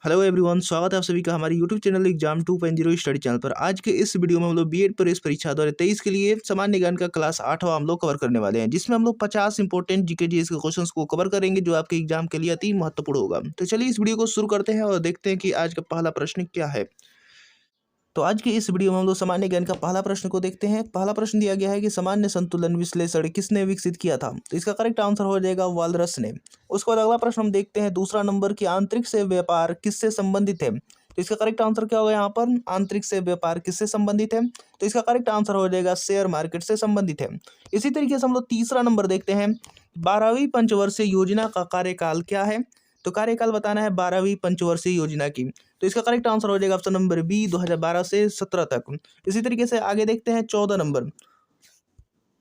Hello everyone, स्वागत है आप सभी का हमारे YouTube channel exam 2.0 study channel पर। आज के इस वीडियो में हम लोग बीएड प्रवेश परीक्षा 2023 के लिए सामान्य ज्ञान का क्लास 8वां हम लोग कवर करने वाले हैं, जिसमें हम लोग 50 इंपॉर्टेंट जीके जीएस के क्वेश्चंस को कवर करेंगे जो आपके एग्जाम के लिए अति महत्वपूर्ण होगा। तो चलिए इस वीडियो को शुरू करते हैं और देखते हैं कि आज का पहला प्रश्न क्या है। तो आज के इस वीडियो में हम लोग सामान्य ज्ञान का पहला प्रश्न को देखते हैं। पहला प्रश्न दिया गया है कि सामान्य संतुलन विश्लेषण किसने विकसित किया था। तो इसका करेक्ट आंसर हो जाएगा वालरस ने। उसके बाद अगला प्रश्न हम देखते हैं दूसरा नंबर की आंतरिक से व्यापार किससे संबंधित है। तो इसका करेक्ट आंसर क्या होगा यहाँ पर, आंतरिक से व्यापार किससे संबंधित है। तो इसका करेक्ट आंसर हो जाएगा शेयर मार्केट से संबंधित है। इसी तरीके से हम लोग तीसरा नंबर देखते हैं 12वीं पंचवर्षीय योजना का कार्यकाल क्या है। तो कार्यकाल बताना है 12वीं पंचवर्षीय योजना की। तो इसका करेक्ट आंसर हो जाएगा ऑप्शन नंबर बी 2012 से 17 तक। इसी तरीके से आगे देखते हैं 14 नंबर।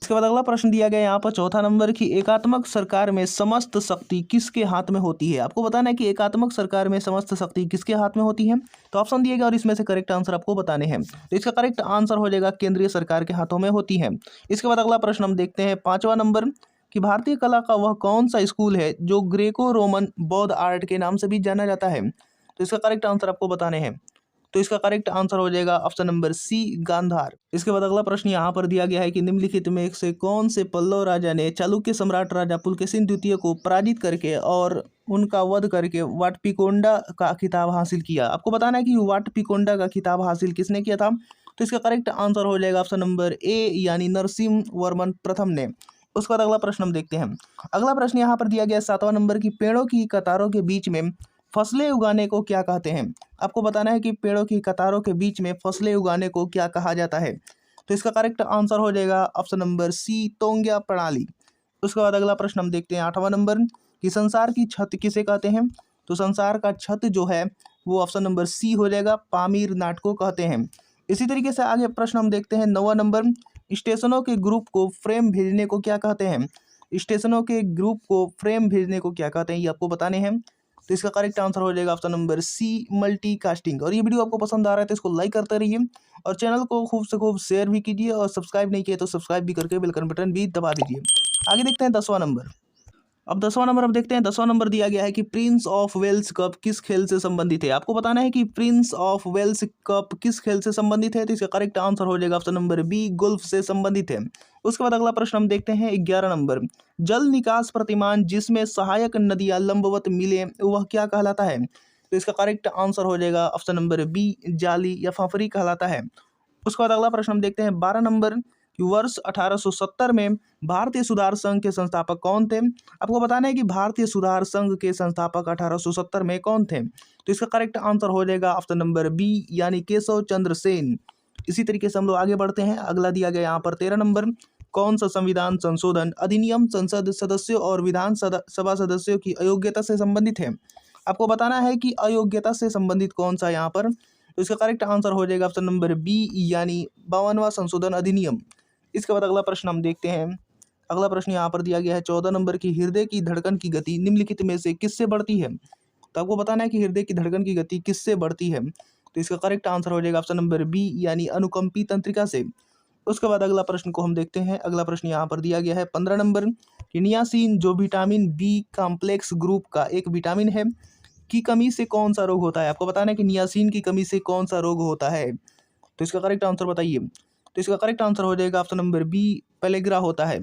इसके बाद अगला प्रश्न दिया गया यहाँ पर चौथा नंबर की एकात्मक सरकार में समस्त शक्ति किसके हाथ में होती है। आपको बताना है कि एकात्मक सरकार में समस्त शक्ति किसके हाथ में होती है। तो ऑप्शन दिए गए और इसमें से करेक्ट आंसर आपको बताने हैं। तो इसका करेक्ट आंसर हो जाएगा केंद्रीय सरकार के हाथों में होती है। इसके बाद अगला प्रश्न हम देखते हैं पांचवा नंबर कि भारतीय कला का वह कौन सा स्कूल है जो ग्रेको रोमन बौद्ध आर्ट के नाम से भी जाना जाता है। तो इसका करेक्ट आंसर आपको बताने हैं। तो इसका करेक्ट आंसर हो जाएगा ऑप्शन नंबर सी गांधार। इसके बाद अगला प्रश्न यहाँ पर दिया गया है कि निम्नलिखित में से कौन से पल्लव राजा ने चालुक्य सम्राट राजा पुलकेशिन द्वितीय को पराजित करके और उनका वध करके वाटपिकोंडा का खिताब हासिल किया। आपको बताना है कि वाटपिकोंडा का खिताब हासिल किसने किया था। तो इसका करेक्ट आंसर हो जाएगा ऑप्शन नंबर ए यानी नरसिंह वर्मन प्रथम ने। उसके बाद अगला प्रश्न हम देखते हैं। अगला प्रश्न यहाँ पर दिया गया 7वां नंबर की पेड़ों की कतारों के बीच में फसलें उगाने को क्या कहते हैं। आपको बताना है कि पेड़ों की कतारों के बीच में फसलें उगाने को क्या कहा जाता है। तो इसका करेक्ट आंसर हो जाएगा ऑप्शन नंबर सी तोंग्या प्रणाली। उसके बाद अगला प्रश्न हम देखते हैं 8वां नंबर कि संसार की छत किसे कहते हैं। तो संसार का छत जो है वो ऑप्शन नंबर सी हो जाएगा पामीर नाट को कहते हैं। इसी तरीके से आगे प्रश्न हम देखते हैं 9वां नंबर स्टेशनों के ग्रुप को फ्रेम भेजने को क्या कहते हैं। स्टेशनों के ग्रुप को फ्रेम भेजने को क्या कहते हैं, ये आपको बताने हैं। तो इसका करेक्ट आंसर हो जाएगा option number C multi casting. और ये वीडियो आपको पसंद आ रहा है तो इसको लाइक करते रहिए और चैनल को खूब से खूब शेयर भी कीजिए और सब्सक्राइब नहीं किए तो सब्सक्राइब भी करके बेल आइकन बटन भी दबा दीजिए। आगे देखते हैं 10वां नंबर। अब 10वां नंबर हम देखते हैं। 10वां नंबर दिया गया है कि प्रिंस ऑफ वेल्स कप किस खेल से संबंधित है। आपको बताना है कि प्रिंस ऑफ वेल्स कप किस खेल से संबंधित है। तो इसका करेक्ट आंसर हो जाएगा ऑप्शन नंबर बी गोल्फ से संबंधित है। उसके बाद अगला प्रश्न हम देखते हैं 11 नंबर जल निकास प्रतिमान जिसमें सहायक नदियां लंबवत मिले वह क्या कहलाता है। तो इसका करेक्ट आंसर हो जाएगा ऑप्शन नंबर बी जाली या फाफरी कहलाता है। उसके बाद अगला प्रश्न हम देखते हैं 12 नंबर कि वर्ष 1870 में भारतीय सुधार संघ के संस्थापक कौन थे। आपको बताना है कि भारतीय सुधार संघ के संस्थापक 1870 में कौन थे। तो इसका करेक्ट आंसर हो जाएगा ऑप्शन नंबर बी यानी केशव चंद्र सेन। इसी तरीके से हम लोग आगे बढ़ते हैं। अगला दिया गया यहाँ पर 13 नंबर कौन सा संविधान संशोधन अधिनियम संसद सदस्यों और विधान सभा सदस्यों की अयोग्यता से संबंधित है। आपको बताना है कि अयोग्यता से संबंधित कौन सा यहाँ पर। तो इसका करेक्ट आंसर हो जाएगा ऑप्शन नंबर बी यानी 52वां संशोधन अधिनियम। इसके बाद अगला प्रश्न हम देखते हैं। अगला प्रश्न यहाँ पर दिया गया है 14 नंबर की हृदय की धड़कन की गति निम्नलिखित में से किससे बढ़ती है। तो आपको बताना है कि हृदय की धड़कन की गति किससे बढ़ती है। तो इसका करेक्ट आंसर हो जाएगा ऑप्शन नंबर बी यानी अनुकंपी तंत्रिका से। उसके बाद अगला प्रश्न को हम देखते हैं। अगला प्रश्न यहाँ पर दिया गया है 15 नंबर कि नियासिन जो विटामिन बी कॉम्प्लेक्स ग्रुप का एक विटामिन है की कमी से कौन सा रोग होता है। आपको बताना है कि नियासिन की कमी से कौन सा रोग होता है। तो इसका करेक्ट आंसर बताइए। तो इसका करेक्ट आंसर हो जाएगा ऑप्शन नंबर बी पेलेग्रा होता है।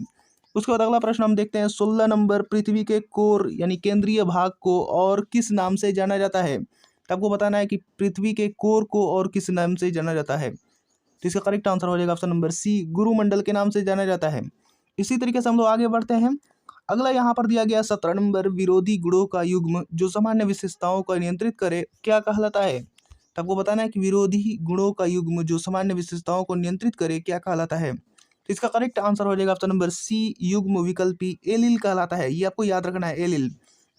उसके बाद अगला प्रश्न हम देखते हैं 16 नंबर पृथ्वी के कोर यानी केंद्रीय भाग को और किस नाम से जाना जाता है। तो आपको बताना है कि पृथ्वी के कोर को और किस नाम से जाना जाता है। तो इसका करेक्ट आंसर हो जाएगा ऑप्शन नंबर सी गुरुमंडल के नाम से जाना जाता है। इसी तरीके से हम लोग आगे बढ़ते हैं। अगला यहाँ पर दिया गया 17 नंबर विरोधी गुणों का युग्म जो सामान्य विशेषताओं को नियंत्रित करे क्या कहलाता है। तो आपको बताना है कि विरोधी गुणों का युग्म जो सामान्य विशेषताओं को नियंत्रित करे क्या कहलाता है। तो इसका करेक्ट आंसर हो जाएगा ऑप्शन नंबर सी युग्म विकल्पी एलिल कहलाता है। ये आपको याद रखना है एलिल।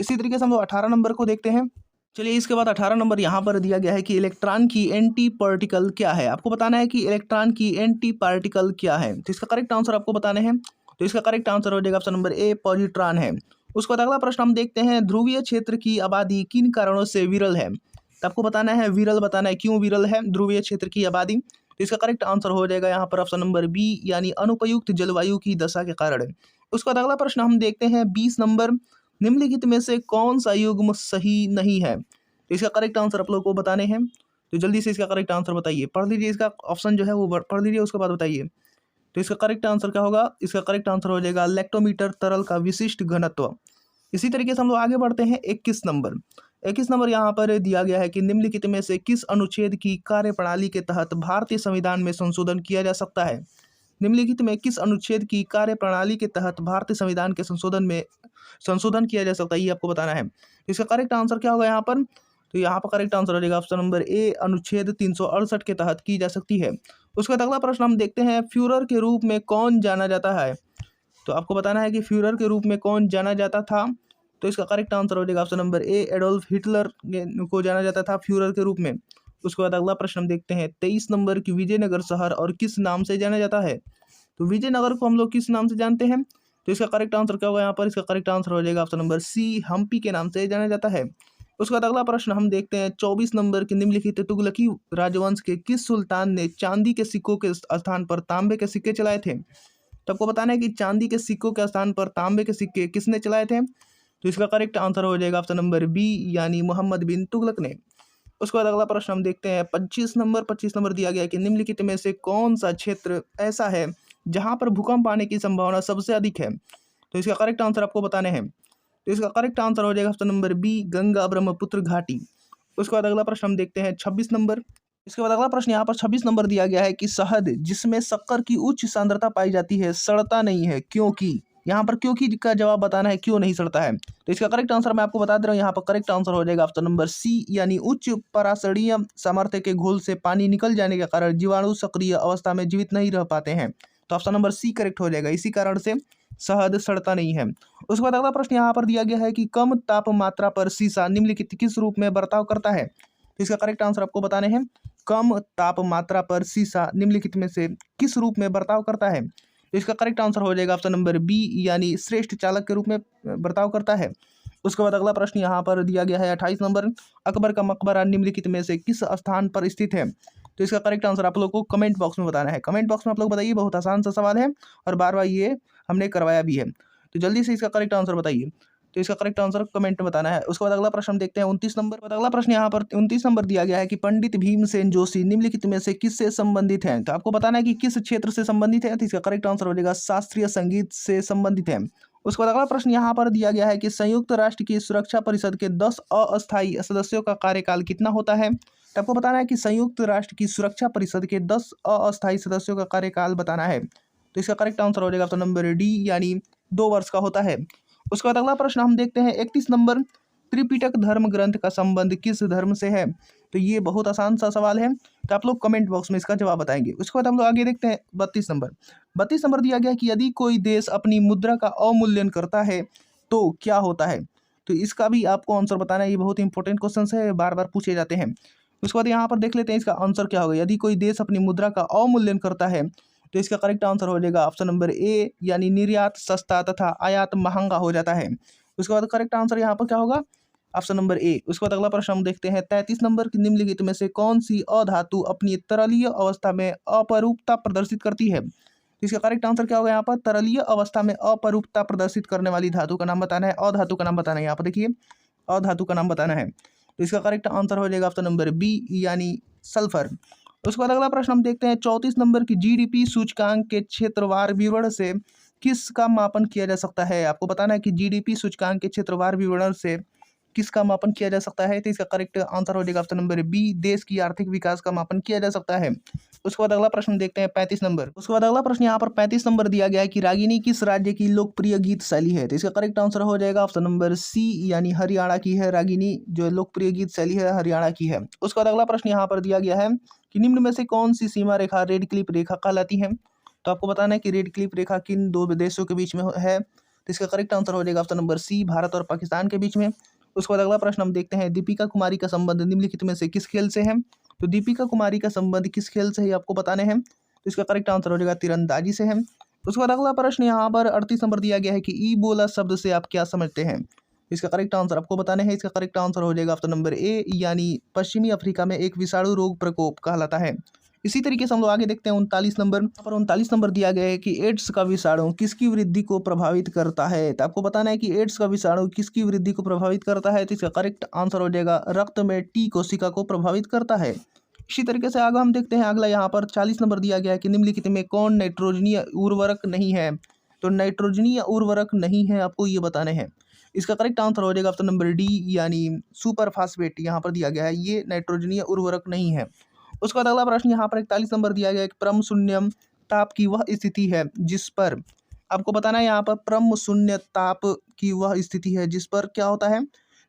इसी तरीके से हम लोग 18 नंबर को देखते हैं। चलिए इसके बाद 18 नंबर यहाँ पर दिया गया है कि इलेक्ट्रॉन की एंटी पार्टिकल क्या है। आपको बताना है कि इलेक्ट्रॉन की एंटी पार्टिकल क्या है। तो इसका करेक्ट आंसर आपको बताने हैं। तो इसका करेक्ट आंसर हो जाएगा ऑप्शन नंबर ए पॉजिट्रॉन है। उसके बाद अगला प्रश्न हम देखते हैं ध्रुवीय क्षेत्र की आबादी किन कारणों से विरल है। तो आपको बताना है विरल बताना है क्यों विरल है ध्रुवीय क्षेत्र की आबादी। तो इसका करेक्ट आंसर हो जाएगा यहाँ पर ऑप्शन नंबर बी यानी अनुपयुक्त जलवायु की दशा के कारण। उसके बाद अगला प्रश्न हम देखते हैं 20 नंबर निम्नलिखित में से कौन सा युग्म सही नहीं है। तो इसका करेक्ट आंसर आप लोग को बताने हैं, तो जल्दी से इसका करेक्ट आंसर बताइए। पढ़ लीजिए, इसका ऑप्शन जो है वो पढ़ लीजिए, उसके बाद बताइए। तो इसका करेक्ट आंसर क्या होगा? इसका करेक्ट आंसर हो जाएगा लैक्टोमीटर, तरल का विशिष्ट घनत्व। इसी तरीके से हम लोग आगे बढ़ते हैं। 21 नंबर, 21 नंबर यहाँ पर दिया गया है कि निम्नलिखित में से किस अनुच्छेद की कार्यप्रणाली के तहत भारतीय संविधान में संशोधन किया जा सकता है? निम्नलिखित में किस अनुच्छेद की कार्यप्रणाली के तहत भारतीय संविधान के संशोधन किया जा सकता है, ये आपको बताना है। इसका करेक्ट आंसर क्या होगा यहाँ पर? तो यहाँ पर करेक्ट आंसर हो जाएगा ऑप्शन नंबर ए, अनुच्छेद 368 के तहत की जा सकती है। उसके बाद अगला प्रश्न हम देखते हैं, फ्यूरर के रूप में कौन जाना जाता है? तो आपको बताना है कि फ्यूरर के रूप में कौन जाना जाता था। तो इसका करेक्ट आंसर हो जाएगा option number A, Adolf Hitler को जाना जाता था फ्यूरर के रूप में। उसके बाद अगला प्रश्न हम देखते हैं 23 नंबर की, विजयनगर शहर और किस नाम से जाना जाता है? तो विजयनगर को हम लोग किस नाम से जानते हैं? तो इसका करेक्ट आंसर क्या होगा यहाँ पर? इसका करेक्ट आंसर हो जाएगा ऑप्शन नंबर सी, हम्पी के नाम से जाना जाता है। उसके बाद अगला प्रश्न हम देखते हैं 24 नंबर की, निम्नलिखित तुगलकी राजवंश के किस सुल्तान ने चांदी के सिक्कों के स्थान पर तांबे के सिक्के चलाए थे? तो आपको बताना है कि चांदी के सिक्कों के स्थान पर तांबे के सिक्के किसने चलाए थे? तो इसका करेक्ट आंसर हो जाएगा ऑप्शन नंबर बी, यानी मोहम्मद बिन तुगलक ने। उसके बाद अगला प्रश्न हम देखते हैं 25 नंबर दिया गया है कि निम्नलिखित में से कौन सा क्षेत्र ऐसा है जहां पर भूकंप आने की संभावना सबसे अधिक है? तो इसका करेक्ट आंसर आपको बताने हैं। तो इसका करेक्ट आंसर हो जाएगा option number B, Ganga Brahmaputra घाटी। उसके बाद अगला प्रश्न हम देखते हैं 26 नंबर। इसके बाद अगला प्रश्न यहाँ पर 26 नंबर दिया गया है कि शहद जिसमें शक्कर की उच्च सांद्रता पाई जाती है सड़ता नहीं है, क्योंकि? यहाँ पर क्योंकि का जवाब बताना है, क्यों नहीं सड़ता है। तो इसका करेक्ट आंसर मैं आपको बता दे रहा हूँ, यहाँ पर करेक्ट आंसर हो जाएगा ऑप्शन नंबर सी, यानी उच्च परासरणीय सामर्थ्य के घोल से पानी निकल जाने के कारण जीवाणु सक्रिय अवस्था में जीवित नहीं रह पाते हैं। तो ऑप्शन नंबर सी करेक्ट हो जाएगा, इसी कारण से शहद सड़ता नहीं है। उसके बाद अगला प्रश्न यहाँ पर दिया गया है कि कम तापमात्रा पर सीसा निम्नलिखित किस रूप में बर्ताव करता है? तो इसका करेक्ट आंसर आपको बताने हैं। कम तापमात्रा पर सीसा निम्नलिखित में से किस रूप में बर्ताव करता है? तो इसका करेक्ट आंसर हो जाएगा ऑप्शन नंबर बी, यानी श्रेष्ठ चालक के रूप में बर्ताव करता है। उसके बाद अगला प्रश्न यहाँ पर दिया गया है 28 नंबर, अकबर का मकबरा निम्नलिखित में से किस स्थान पर स्थित है? तो इसका करेक्ट आंसर आप लोग को कमेंट बॉक्स में बताना है। कमेंट बॉक्स में आप लोग बताइए, बहुत आसान सा सवाल है और बार बार ये हमने करवाया भी है। तो जल्दी से इसका करेक्ट आंसर बताइए। तो इसका करेक्ट आंसर कमेंट में बताना है। उसके बाद अगला प्रश्न हम देखते हैं 29 नंबर। अगला प्रश्न यहाँ पर 29 नंबर दिया गया है कि पंडित भीमसेन जोशी निम्नलिखित में से किससे संबंधित हैं? तो आपको बताना है कि किस क्षेत्र से संबंधित है। तो इसका करेक्ट आंसर हो जाएगा शास्त्रीय संगीत से संबंधित है। उसके बाद अगला प्रश्न यहाँ पर दिया गया है कि संयुक्त राष्ट्र की सुरक्षा परिषद के 10 अस्थायी सदस्यों का कार्यकाल कितना होता है? तो आपको बताना है कि संयुक्त राष्ट्र की सुरक्षा परिषद के 10 अस्थायी सदस्यों का कार्यकाल बताना है। तो इसका करेक्ट आंसर हो जाएगा ऑप्शन नंबर डी, यानी 2 वर्ष का होता है। उसके बाद अगला प्रश्न हम देखते हैं 31 नंबर, त्रिपिटक धर्म ग्रंथ का संबंध किस धर्म से है? तो ये बहुत आसान सा सवाल है, तो आप लोग कमेंट बॉक्स में इसका जवाब बताएंगे। उसके बाद हम लोग आगे देखते हैं 32 नंबर। 32 नंबर दिया गया है कि यदि कोई देश अपनी मुद्रा का अवमूल्यन करता है तो क्या होता है? तो इसका भी आपको आंसर बताना है। ये बहुत इंपॉर्टेंट क्वेश्चन है, बार बार पूछे जाते हैं। उसके बाद यहाँ पर देख लेते हैं इसका आंसर क्या होगा। यदि कोई देश अपनी मुद्रा का अवमूल्यन करता है तो इसका करेक्ट आंसर हो जाएगा ऑप्शन नंबर ए, यानी निर्यात सस्ता तथा आयात महंगा हो जाता है। उसके बाद करेक्ट आंसर यहाँ पर क्या होगा? Option number A. उसके बाद अगला प्रश्न हम देखते हैं 33 नंबर की, निम्नलिखित में से कौन सी अधातु अपनी तरलीय अवस्था में अपरूपता प्रदर्शित करती है? तो इसका करेक्ट आंसर क्या होगा? यहाँ पर तरलीय अवस्था में अपरूपता प्रदर्शित करने वाली धातु का नाम बताना है, अधातु का नाम बताना है। यहाँ पर देखिए अधातु का नाम बताना है। तो इसका करेक्ट आंसर हो जाएगा ऑप्शन नंबर बी, यानी सल्फर। उसके बाद अगला प्रश्न हम देखते हैं 34 नंबर की, जीडीपी सूचकांक के क्षेत्रवार विवरण से किसका मापन किया जा सकता है? आपको बताना है कि जीडीपी सूचकांक के क्षेत्रवार विवरण से किसका मापन किया जा सकता है? तो इसका करेक्ट आंसर हो जाएगा ऑप्शन नंबर बी, देश की आर्थिक विकास का मापन किया जा सकता है। उसके बाद अगला प्रश्न देखते हैं 35 नंबर। उसके बाद अगला प्रश्न यहाँ पर 35 नंबर दिया गया है कि रागिनी किस राज्य की लोकप्रिय गीत शैली है? तो इसका करेक्ट आंसर हो जाएगा ऑप्शन नंबर सी, यानी हरियाणा की है। रागिनी जो लोकप्रिय गीत शैली है हरियाणा की है। उसके बाद अगला प्रश्न यहाँ पर दिया गया है कि निम्न में से कौन सी सीमा रेखा रेड क्लिप रेखा कहलाती है? तो आपको बताना है कि रेड क्लिप रेखा किन 2 देशों के बीच में है। तो इसका करेक्ट आंसर हो जाएगा ऑप्शन नंबर सी, भारत और पाकिस्तान के बीच में। उसके बाद अगला प्रश्न हम देखते हैं दीपिका कुमारी का संबंध निम्नलिखित में से किस खेल से है? तो दीपिका कुमारी का संबंध किस खेल से है आपको बताने हैं। तो इसका करेक्ट आंसर हो जाएगा तीरंदाजी से है। उसके बाद अगला प्रश्न यहाँ पर 38 नंबर दिया गया है कि ईबोला शब्द से आप क्या समझते हैं? इसका करेक्ट आंसर आपको बताने हैं। इसका करेक्ट आंसर हो जाएगा ऑप्शन नंबर ए, यानी पश्चिमी अफ्रीका में एक विषाणु रोग प्रकोप कहलाता है। इसी तरीके से हम लोग आगे देखते हैं 39 नंबर। यहाँ पर 39 नंबर दिया गया है कि एड्स का विषाणु किसकी वृद्धि को प्रभावित करता है। तो आपको बताना है कि एड्स का विषाणु किसकी वृद्धि को प्रभावित करता है। तो इसका करेक्ट आंसर हो जाएगा रक्त में टी कोशिका को प्रभावित करता है। इसी तरीके से आगे हम देखते हैं अगला यहाँ पर 40 नंबर दिया गया है कि निम्नलिखित में कौन नाइट्रोजनीय उर्वरक नहीं है। तो नाइट्रोजनीय उर्वरक नहीं है, आपको ये बताने हैं। इसका करेक्ट आंसर हो जाएगा ऑप्शन नंबर डी यानी सुपर फास्फेट यहाँ पर दिया गया है, ये नाइट्रोजनीय उर्वरक नहीं है। उसके बाद अगला प्रश्न यहाँ पर 41 नंबर दिया गया है कि परम शून्यम ताप की वह स्थिति है जिस पर, आपको बताना है यहाँ पर परम शून्य ताप की वह स्थिति है जिस पर क्या होता है।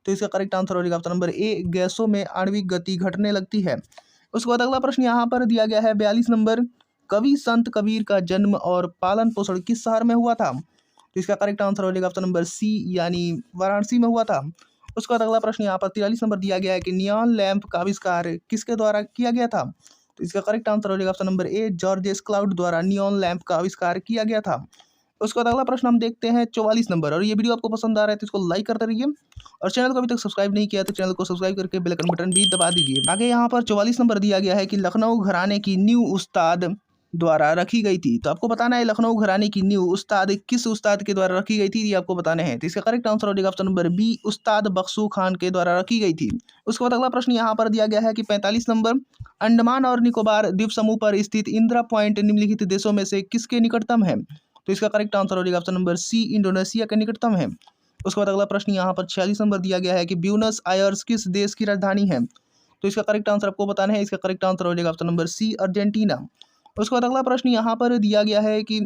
तो इसका करेक्ट आंसर हो जाएगा ऑप्शन नंबर ए, गैसों में आणविक गति घटने लगती है। उसके बाद अगला प्रश्न यहाँ पर दिया गया है 42 नंबर, कवि संत कबीर का जन्म और पालन पोषण किस शहर में हुआ था। तो इसका करेक्ट आंसर हो जाएगा ऑप्शन नंबर सी यानी वाराणसी में हुआ था। उसके बाद अगला प्रश्न यहाँ पर 43 नंबर दिया गया है कि नियॉन लैंप का आविष्कार किसके द्वारा किया गया था। तो इसका करेक्ट आंसर हो जाएगा option number A, George's cloud द्वारा नियॉन लैंप का आविष्कार किया गया था। उसके बाद अगला प्रश्न हम देखते हैं 44 नंबर। और ये वीडियो आपको पसंद आ रहा है तो इसको लाइक करते रहिए और चैनल को अभी तक सब्सक्राइब नहीं किया तो चैनल को सब्सक्राइब करके बेल आइकन बटन भी दबा दीजिए। आगे यहाँ पर 44 नंबर दिया गया है कि लखनऊ घराने की नींव उस्ताद द्वारा रखी गई थी। तो आपको बताना है लखनऊ घराने की नींव उस्ताद किस उस्ताद के द्वारा रखी गई थी, ये आपको बताने हैं। तो इसका करेक्ट आंसर हो जाएगा ऑप्शन नंबर बी, उस्ताद बख्शू खान के द्वारा रखी गई थी। उसके बाद अगला प्रश्न यहाँ पर दिया गया है कि 45 नंबर, अंडमान और निकोबार द्वीप समूह पर स्थित इंदिरा पॉइंट निम्नलिखित देशों में से किसके निकटतम है। तो इसका करेक्ट आंसर हो जाएगा ऑप्शन नंबर सी, इंडोनेशिया के निकटतम है। उसके बाद अगला प्रश्न यहाँ पर 46 नंबर दिया गया है कि ब्यूनस आयर्स किस देश की राजधानी है। तो इसका करेक्ट आंसर आपको बताना है। इसका करेक्ट आंसर हो जाएगा ऑप्शन नंबर सी, अर्जेंटीना। उसके बाद अगला प्रश्न यहाँ पर दिया गया है कि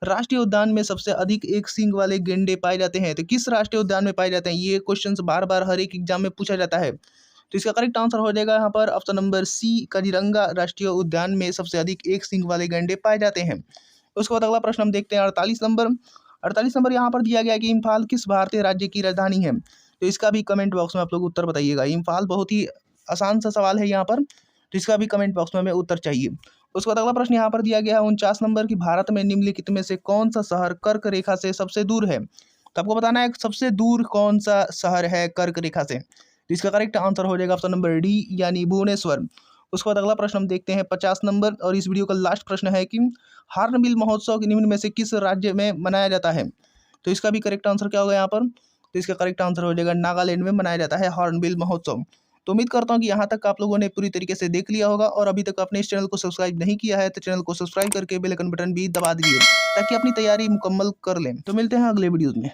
राष्ट्रीय उद्यान में सबसे अधिक एक सींग वाले गेंडे पाए जाते हैं। तो किस राष्ट्रीय उद्यान में पाए जाते हैं, ये क्वेश्चन बार बार हर एक एग्जाम में पूछा जाता है। तो इसका करेक्ट आंसर हो जाएगा यहाँ पर ऑप्शन नंबर सी, काजीरंगा राष्ट्रीय उद्यान में सबसे अधिक एक सींग वाले गेंडे पाए जाते हैं। उसके बाद अगला प्रश्न हम देखते हैं 48 नंबर। 48 नंबर यहाँ पर दिया गया है कि इम्फाल किस भारतीय राज्य की राजधानी है। तो इसका भी कमेंट बॉक्स में आप लोग उत्तर बताइएगा। इम्फाल बहुत ही आसान सा सवाल है यहाँ पर, तो इसका भी कमेंट बॉक्स में हमें उत्तर चाहिए। उसके बाद अगला प्रश्न यहाँ पर दिया गया है 49 नंबर की भारत में निम्नलिखित में से कौन सा शहर कर्क रेखा से सबसे दूर है। तो आपको बताना है सबसे दूर कौन सा शहर है कर्क रेखा से। तो इसका करेक्ट आंसर हो जाएगा ऑप्शन नंबर डी यानी भुवनेश्वर। उसके बाद अगला प्रश्न हम देखते हैं 50 नंबर और इस वीडियो का लास्ट प्रश्न है कि हॉर्नबिल महोत्सव निम्न में से किस राज्य में मनाया जाता है। तो इसका भी करेक्ट आंसर क्या होगा यहाँ पर। तो इसका करेक्ट आंसर हो जाएगा नागालैंड में मनाया जाता है हॉर्नबिल महोत्सव। तो उम्मीद करता हूँ कि यहाँ तक आप लोगों ने पूरी तरीके से देख लिया होगा और अभी तक आपने इस चैनल को सब्सक्राइब नहीं किया है तो चैनल को सब्सक्राइब करके बेल आइकन बटन भी दबा दीजिए ताकि अपनी तैयारी मुकम्मल कर लें। तो मिलते हैं अगले वीडियोज़ में।